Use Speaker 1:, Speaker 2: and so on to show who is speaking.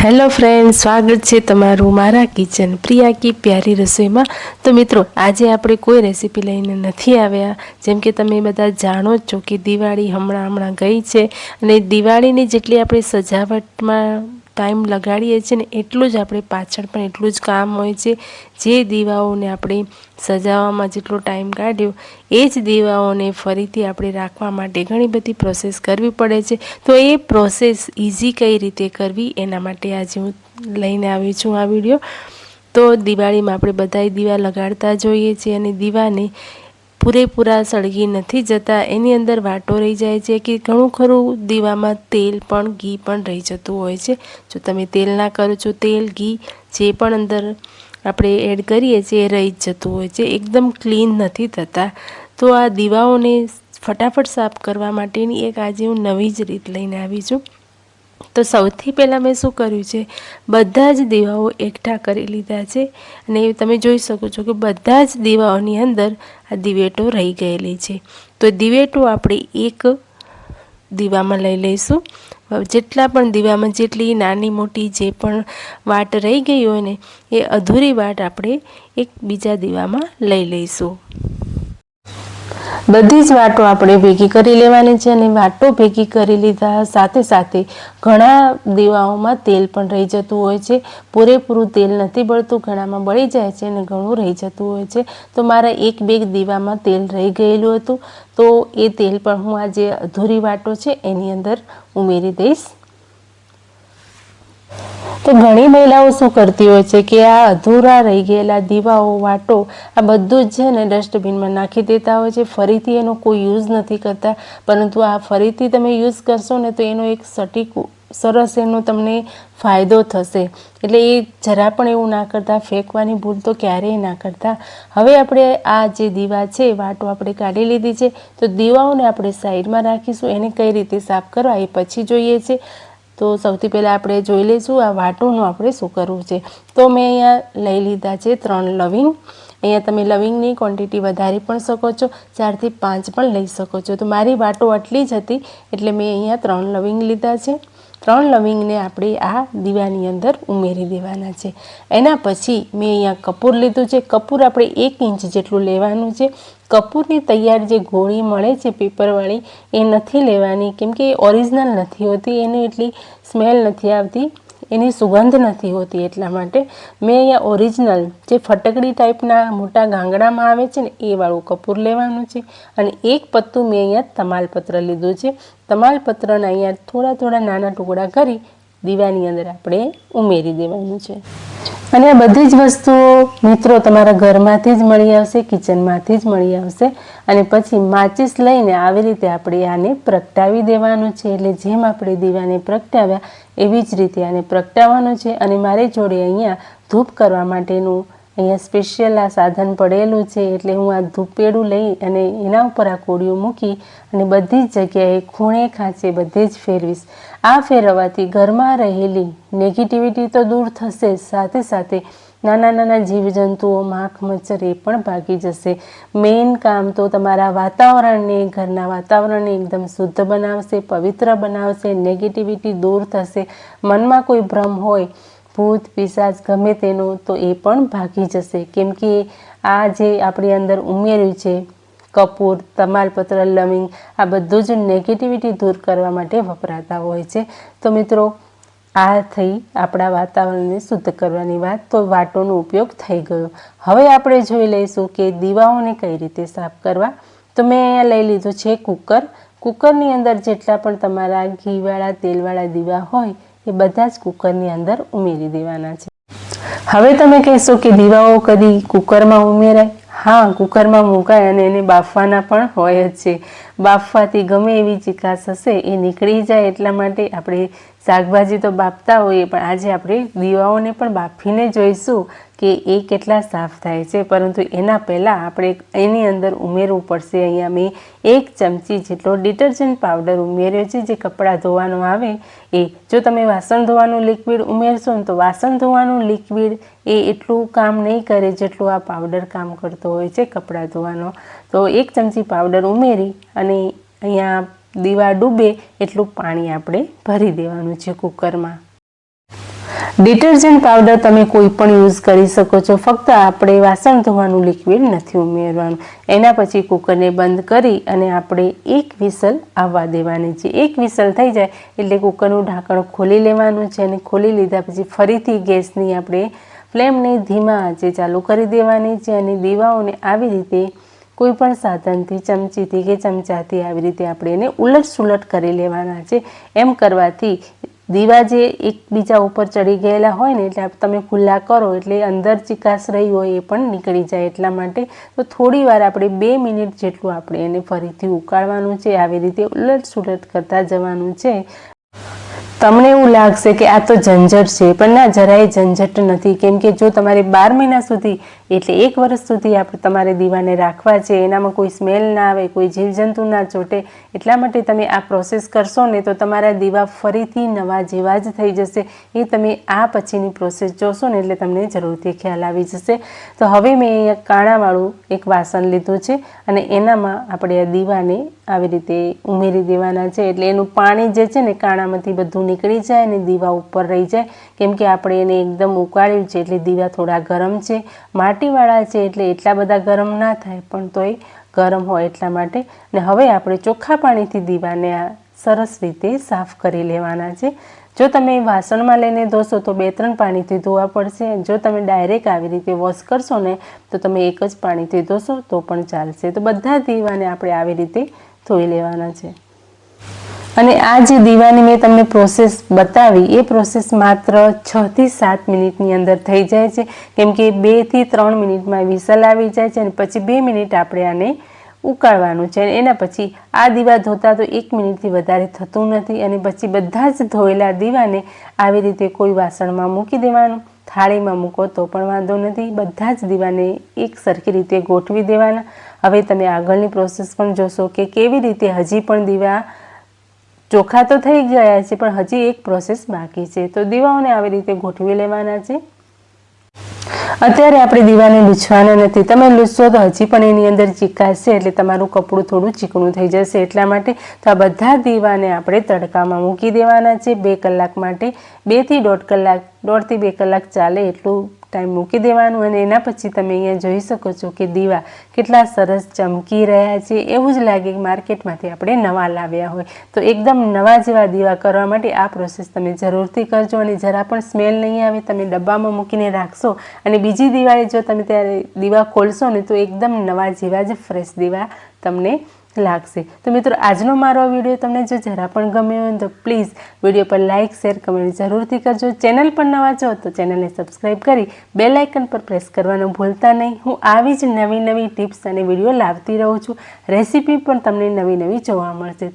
Speaker 1: Hello friend, સ્વાગત છે તમારું મારા કિચન પ્રિયા કી પ્યારી રસોઈમાં। તો મિત્રો, આજે આપણે કોઈ રેસીપી લઈને નથી આવ્યા। જેમ કે તમે બધા જાણો જ છો કે દિવાળી હમણાં ગઈ છે અને દિવાળીની જેટલી આપણે સજાવટમાં ટાઈમ લગાડીએ છીએ ને એટલું જ આપણે પાછળ પણ એટલું જ કામ હોય છે। જે દીવાઓને આપણે સજાવવામાં જેટલો ટાઈમ કાઢ્યો એ જ દીવાઓને ફરીથી આપણે રાખવા માટે ઘણી બધી પ્રોસેસ કરવી પડે છે। તો એ પ્રોસેસ ઇઝી કઈ રીતે કરવી એના માટે આજે હું લઈને આવી છું આ વિડીયો। તો દિવાળીમાં આપણે બધાય દીવા લગાડતા જોઈએ છીએ અને દીવાને પૂરેપૂરા સળગી નથી જતા, એની અંદર વાટો રહી જાય છે કે ઘણું ખરું દીવામાં તેલ પણ ઘી પણ રહી જતું હોય છે। જો તમે તેલ ના કરો છો, તેલ ઘી જે પણ અંદર આપણે એડ કરીએ છીએ એ રહી જ જતું હોય છે, એકદમ ક્લીન નથી થતા। તો આ દીવાઓને ફટાફટ સાફ કરવા માટેની એક આજે હું નવી જ રીત લઈને આવી છું। તો સૌથી પહેલાં મેં શું કર્યું છે, બધા જ દીવાઓ એકઠા કરી લીધા છે અને તમે જોઈ શકો છો કે બધા જ દીવાઓની અંદર આ દિવેટો રહી ગયેલી છે। તો દિવેટો આપણે એક દીવામાં લઈ લઈશું। જેટલા પણ દીવામાં જેટલી નાની મોટી જે પણ વાટ રહી ગઈ હોય ને એ અધૂરી વાટ આપણે એક બીજા દીવામાં લઈ લઈશું। બધી જ વાટો આપણે ભેગી કરી લેવાની છે અને વાટો ભેગી કરી લીધા સાથે સાથે ઘણા દીવાઓમાં તેલ પણ રહી જતું હોય છે, પૂરેપૂરું તેલ નથી બળતું, ઘણામાં બળી જાય છે અને ઘણું રહી જતું હોય છે। તો મારા એક બે દીવામાં તેલ રહી ગયેલું હતું, તો એ તેલ પણ હું આ જે અધૂરી વાટો છે એની અંદર ઉમેરી દઈશ। તો ઘણી મહિલાઓ શું કરતી હોય છે કે આ અધૂરા રહી ગયેલા દીવાઓ વાટો આ બધું જ છે ને ડસ્ટબિનમાં નાખી દેતા હોય છે, ફરીથી એનો કોઈ યુઝ નથી કરતા। પરંતુ આ ફરીથી તમે યુઝ કરશો ને તો એનો એક સટીક સરસ એનો તમને ફાયદો થશે, એટલે એ જરા પણ એવું ના કરતા, ફેંકવાની ભૂલ તો ક્યારેય ના કરતા। હવે આપણે આ જે દીવા છે વાટો આપણે કાઢી લીધી છે, તો દીવાઓને આપણે સાઈડમાં રાખીશું। એને કઈ રીતે સાફ કરવા એ પછી જોઈએ છે। તો સૌથી પહેલાં આપણે જોઈ લઈશું આ વાટોનું આપણે શું કરવું છે। તો મેં અહીંયા લઈ લીધા છે 3 લવિંગ। અહીંયા તમે લવિંગની ક્વોન્ટિટી વધારી પણ શકો છો, 4 થી 5 પણ લઈ શકો છો। તો મારી વાટો આટલી જ હતી એટલે મેં અહીંયા 3 લવિંગ લીધા છે। 3 લવિંગને આપણે આ દીવાની અંદર ઉમેરી દેવાના છે। એના પછી મેં અહીંયા કપૂર લીધું છે। કપૂર આપણે 1 ઇંચ જેટલું લેવાનું છે। કપૂરની તૈયાર જે ગોળી મળે છે પેપરવાળી એ નથી લેવાની, કેમ કે એ ઓરિજિનલ નથી હોતી, એની એટલી સ્મેલ નથી આવતી, એની સુગંધ નથી હોતી, એટલા માટે મેં અહીંયા ઓરિજિનલ જે ફટકડી ટાઈપના મોટા ગાંગડામાં આવે છે ને એ વાળું કપૂર લેવાનું છે। અને એક પત્તું મેં અહીંયા તમાલપત્ર લીધું છે। તમાલપત્રના અહીંયા થોડા થોડા નાના ટુકડા કરી દીવાની અંદર આપણે ઉમેરી દેવાનું છે। અને આ બધી જ વસ્તુઓ મિત્રો તમારા ઘરમાંથી જ મળી આવશે, કિચનમાંથી જ મળી આવશે। અને પછી માચીસ લઈને આવી રીતે આપણે આને પ્રગટાવી દેવાનું છે। એટલે જેમ આપણે દીવાને પ્રગટાવ્યા એવી જ રીતે આને પ્રગટાવવાનું છે। અને મારી જોડે અહીંયા ધૂપ કરવા માટેનું અહીંયા સ્પેશિયલ આ સાધન પડેલું છે, એટલે હું આ ધૂપેડું લઈ અને એના ઉપર આ કોળિયું મૂકી અને બધી જ જગ્યાએ ખૂણે ખાંચે બધે જ ફેરવીશ। આ ફેરવવાથી ઘરમાં રહેલી નેગેટિવિટી તો દૂર થશે, સાથે સાથે નાના નાના જીવજંતુઓ, માખ, મચ્છર એ પણ ભાગી જશે। મેઇન કામ તો તમારા વાતાવરણને, ઘરના વાતાવરણને એકદમ શુદ્ધ બનાવશે, પવિત્ર બનાવશે, નેગેટિવિટી દૂર થશે। મનમાં કોઈ ભ્રમ હોય, ભૂત પિશાચ ગમે તેનો, તો એ પણ ભાગી જશે, કેમ કે આ જે આપણી અંદર ઉમેર્યું છે કપૂર, તમાલપત્ર, લવિંગ, આ બધું જ નેગેટિવિટી દૂર કરવા માટે વપરાતા હોય છે। તો મિત્રો, આ થઈ આપણા વાતાવરણને શુદ્ધ કરવાની વાત। તો વાટોનો ઉપયોગ થઈ ગયો। હવે આપણે જોઈ લઈશું કે દીવાઓને કઈ રીતે સાફ કરવા। તો મેં અહીંયા લઈ લીધું છે કુકર। કુકરની અંદર જેટલા પણ તમારા ઘીવાળા, તેલવાળા દીવા હોય એ બધા જ કુકરની અંદર ઉમેરી દેવાના છે। હવે તમે કહેશો કે દીવાઓ કદી કુકરમાં ઉમેરાય? હા, કુકરમાં મુકાય અને એને બાફવાના પણ હોય જ છે। બાફવાથી ગમે એવી ચીકાશ હશે એ નીકળી જાય, એટલા માટે આપણે શાકભાજી તો બાફતા હોઈએ, પણ આજે આપણે દીવાઓને પણ બાફીને જોઈશું કે એ કેટલા સાફ થાય છે। પરંતુ એના પહેલાં આપણે એની અંદર ઉમેરવું પડશે। અહીંયા મેં 1 ચમચી જેટલો ડિટર્જન્ટ પાવડર ઉમેર્યો છે, જે કપડાં ધોવાનો આવે એ। જો તમે વાસણ ધોવાનું લિક્વિડ ઉમેરશો ને તો વાસણ ધોવાનું લિક્વિડ એ એટલું કામ નહીં કરે જેટલું આ પાવડર કામ કરતો હોય છે કપડાં ધોવાનો। તો 1 ચમચી પાવડર ઉમેરી અને અહીંયા દીવા ડૂબે એટલું પાણી આપણે ભરી દેવાનું છે કુકરમાં। ડિટર્જન્ટ પાવડર તમે કોઈ પણ યુઝ કરી શકો છો, ફક્ત આપણે વાસણ ધોવાનું લિક્વિડ નથી ઉમેરવાનું. એના પછી કુકરને બંધ કરી અને આપણે એક વિસલ આવવા દેવાની છે. એક વિસલ થઈ જાય એટલે કુકરનું ઢાંકણ ખોલી લેવાનું છે અને ખોલી લીધા પછી ફરીથી ગેસની આપણે ફ્લેમને ધીમા આંચે ચાલુ કરી દેવાની છે અને દીવાઓને આવી રીતે કોઈ પણ સાધનથી, ચમચીથી કે ચમચાથી આવી રીતે આપણે એને ઉલટ સુલટ કરી લેવાના છે. એમ કરવાથી દીવા જે એકબીજા ઉપર ચડી ગયેલા હોય ને, એટલે તમે ખુલ્લા કરો એટલે અંદર ચિકાસ રહી હોય એ પણ નીકળી જાય. એટલા માટે તો થોડી વાર આપણે 2 મિનિટ જેટલું આપણે એને ફરીથી ઉકાળવાનું છે. આવી રીતે ઉલટ સુલટ કરતા જવાનું છે. તમને એવું લાગશે કે આ તો ઝંઝટ છે, પણ ના, જરાય ઝંઝટ નથી. કેમ કે જો તમારે 12 મહિના સુધી એટલે 1 વર્ષ સુધી તમારે દીવાને રાખવા છે, એનામાં કોઈ સ્મેલ ના આવે, કોઈ જીવજંતુ ના ચોટે, એટલા માટે તમે આ પ્રોસેસ કરશો ને તો તમારા દીવા ફરીથી નવા જેવા જ થઈ જશે. એ તમે આ પછીની પ્રોસેસ જોશો ને એટલે તમને જરૂરથી ખ્યાલ આવી જશે. તો હવે મેં અહીંયા કાણાવાળું એક વાસણ લીધું છે અને એનામાં આપણે આ દીવાને આવી રીતે ઉમેરી દેવાના છે. એટલે એનું પાણી જે છે ને કાણામાંથી બધું નીકળી જાય અને દીવા ઉપર રહી જાય. કેમ કે આપણે એને એકદમ ઉકાળ્યું છે એટલે દીવા થોડા ગરમ છે. માટીવાળા છે એટલે એટલા બધા ગરમ ના થાય, પણ તોય ગરમ હોય એટલા માટે. ને હવે આપણે ચોખ્ખા પાણીથી દીવાને આ સરસ રીતે સાફ કરી લેવાના છે. જો તમે વાસણમાં લઈને ધોશો તો 2-3 પાણીથી ધોવા પડશે. જો તમે ડાયરેક્ટ આવી રીતે વોશ કરશો ને તો તમે એક જ પાણીથી ધોશો તો પણ ચાલશે. તો બધા દીવાને આપણે આવી રીતે ધોઈ લેવાના છે. અને આ જે દીવાની મેં તમને પ્રોસેસ બતાવી એ પ્રોસેસ માત્ર 6 થી 7 મિનિટની અંદર થઈ જાય છે. કેમ કે 2 થી 3 મિનિટમાં વિસલ આવી જાય છે અને પછી 2 મિનિટ આપણે આને ઉકાળવાનું છે. એના પછી આ દીવા ધોતા તો 1 મિનિટથી વધારે થતું નથી. અને પછી બધા જ ધોયેલા દીવાને આવી રીતે કોઈ વાસણમાં મૂકી દેવાનું. થાળીમાં મૂકો તો પણ વાંધો નથી. બધા જ દીવાને એક સરખી રીતે ગોઠવી દેવાના. હવે તમે આગળની પ્રોસેસ પણ જોશો કે કેવી રીતે હજી પણ દીવા ચોખ્ખા તો થઈ ગયા છે, પણ હજી એક પ્રોસેસ બાકી છે. તો દીવાઓને આવી રીતે ગોઠવી લેવાના છે. અત્યારે આપણે દીવાને લૂછવાના નથી. તમે લૂછશો તો હજી પણ એની અંદર ચીકાશ છે, એટલે તમારું કપડું થોડું ચીકણું થઈ જશે. એટલા માટે તો આ બધા દીવાને આપણે તડકામાં મૂકી દેવાના છે 2 કલાક માટે. 2 થી 1.5 કલાક, 1.5 થી 2 કલાક ચાલે એટલું ટાઈમ મૂકી દેવાનું. અને એના પછી તમે અહીંયા જોઈ શકો છો કે દીવા કેટલા સરસ ચમકી રહ્યા છે. એવું જ લાગે કે માર્કેટમાંથી આપણે નવા લાવ્યા હોય. તો એકદમ નવા જેવા દીવા કરવા માટે આ પ્રોસેસ તમે જરૂરથી કરજો. અને જરા પણ સ્મેલ નહીં આવે. તમે ડબ્બામાં મૂકીને રાખશો અને બીજી દિવાળે જો તમે ત્યારે દીવા ખોલશો ને તો એકદમ નવા જેવા જ ફ્રેશ દીવા તમને લાગશે. તો મિત્રો, આજનો મારો વિડીયો તમને જો જરા પણ ગમ્યો હોય તો પ્લીઝ વિડીયો પર લાઇક, શેર, કમેન્ટ જરૂરથી કરજો. ચેનલ પર નવા છો તો ચેનલને સબસ્ક્રાઈબ કરી બેલ આઇકન પર પ્રેસ કરવાનું ભૂલતા નહીં. હું આવી જ નવી ટિપ્સ અને વિડીયો લાવતી રહું છું. રેસીપી પણ તમને નવી જોવા મળશે.